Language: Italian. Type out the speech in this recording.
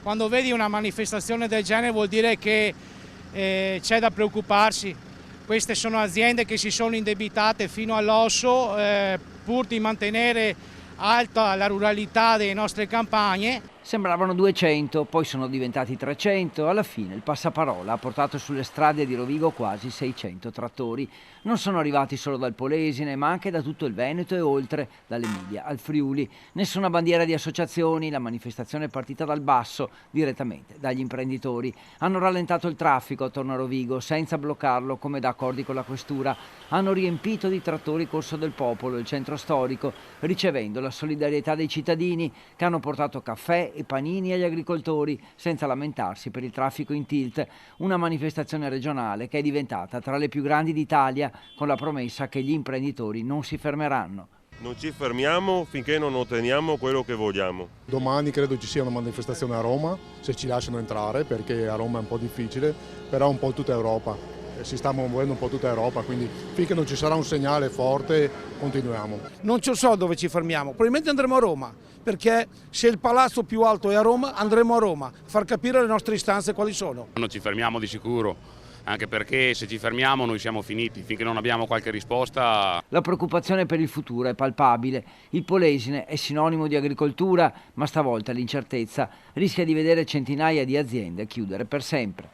Quando vedi una manifestazione del genere vuol dire che c'è da preoccuparsi. Queste sono aziende che si sono indebitate fino all'osso pur di mantenere alta la ruralità delle nostre campagne. Sembravano 200, poi sono diventati 300, alla fine il passaparola ha portato sulle strade di Rovigo quasi 600 trattori. Non sono arrivati solo dal Polesine, ma anche da tutto il Veneto e oltre, dall'Emilia al Friuli. Nessuna bandiera di associazioni, la manifestazione è partita dal basso, direttamente dagli imprenditori. Hanno rallentato il traffico attorno a Rovigo, senza bloccarlo come da accordi con la questura. Hanno riempito di trattori Corso del Popolo, il centro storico, ricevendo la solidarietà dei cittadini che hanno portato caffè e panini agli agricoltori senza lamentarsi per il traffico in tilt, una manifestazione regionale che è diventata tra le più grandi d'Italia con la promessa che gli imprenditori non si fermeranno. Non ci fermiamo finché non otteniamo quello che vogliamo. Domani credo ci sia una manifestazione a Roma, se ci lasciano entrare, perché a Roma è un po' difficile, però un po' tutta Europa. Si sta muovendo un po' tutta Europa, quindi finché non ci sarà un segnale forte continuiamo. Non so dove ci fermiamo, probabilmente andremo a Roma, perché se il palazzo più alto è a Roma andremo a Roma, a far capire le nostre istanze quali sono. Non ci fermiamo di sicuro, anche perché se ci fermiamo noi siamo finiti, finché non abbiamo qualche risposta. La preoccupazione per il futuro è palpabile. Il Polesine è sinonimo di agricoltura, ma stavolta l'incertezza rischia di vedere centinaia di aziende chiudere per sempre.